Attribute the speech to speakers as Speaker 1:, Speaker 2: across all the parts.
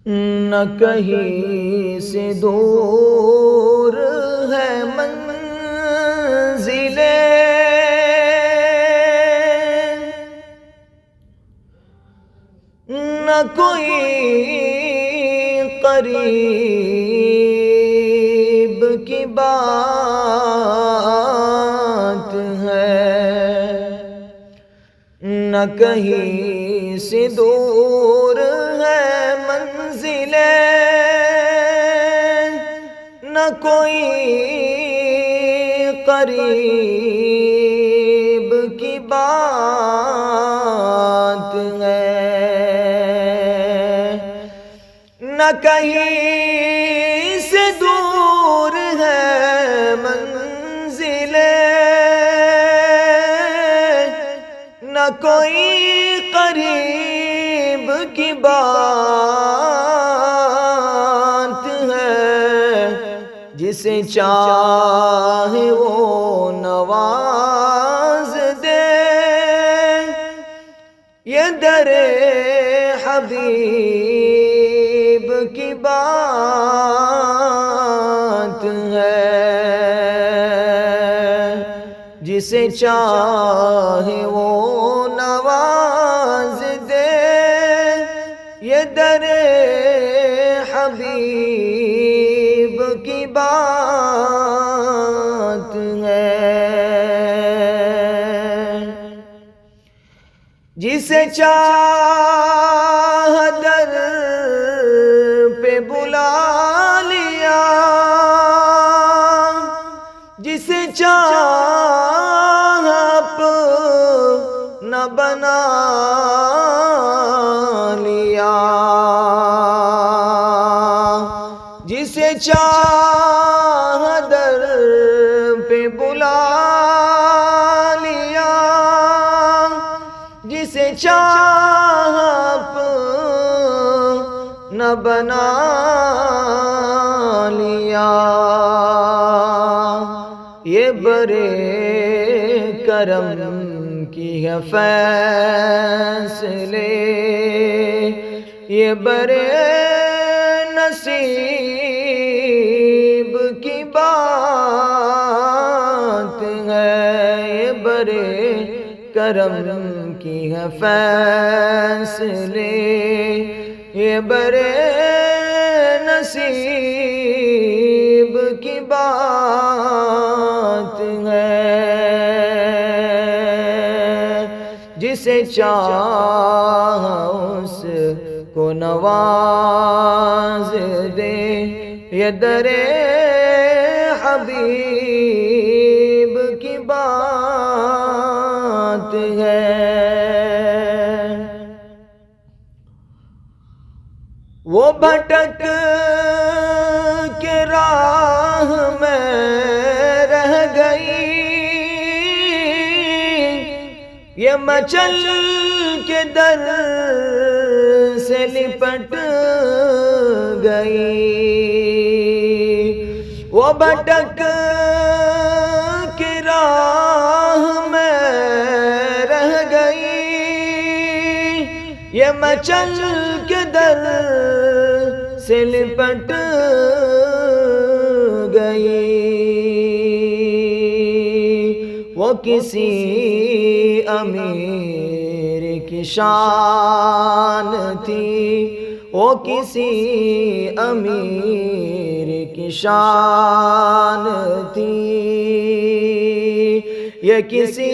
Speaker 1: نہ کہیں سے دور ہے منزلیں، نہ کوئی قریب کی بات ہے، نہ کہیں سے دور ہے منزلیں، نہ کوئی قریب کی بات ہے، نہ کہیں سے دور ہے منزلیں، نہ کوئی قریب کی بات ہے، جسے چاہے وہ نواز دے، یہ در حبیب کی بات ہے، جسے چاہے وہ نواز دے، یہ در حبیب کی بات ہے، جسے چاہ در پہ بلا لیا، جسے چاہ اپنا بنا لیا، جسے چاہ در پہ بلا لیا، جسے چاہ اپنا بنا لیا، یہ برے کرم کی ہے فیصلے، یہ برے نصیب کی بات ہے، یہ برے کرم کی ہے فیصلے، یہ برے نصیب کی بات ہے، جسے چاہ اس کو نواز دے، یہ در حبیب کی بات ہے، وہ بھٹک کے راہ میں رہ گئی، یہ مچل کے در سے لپٹ گئی، وہ بھٹک کے راہ میں رہ گئی، یہ مچل کے در سے لپٹ گئی، وہ کسی امیر کی شان تھی، وہ کسی امیر کی شان تھی، یہ کسی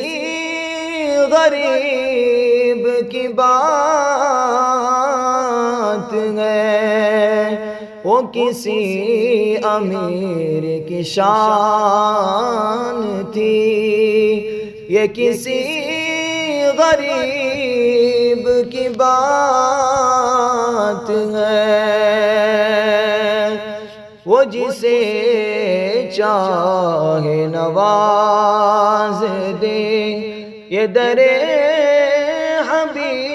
Speaker 1: غریب کی بات ہے، وہ کسی امیر کی شان تھی، یہ کسی غریب کی بات ہے، وہ جسے چاہے نواز دے، یہ در حبیب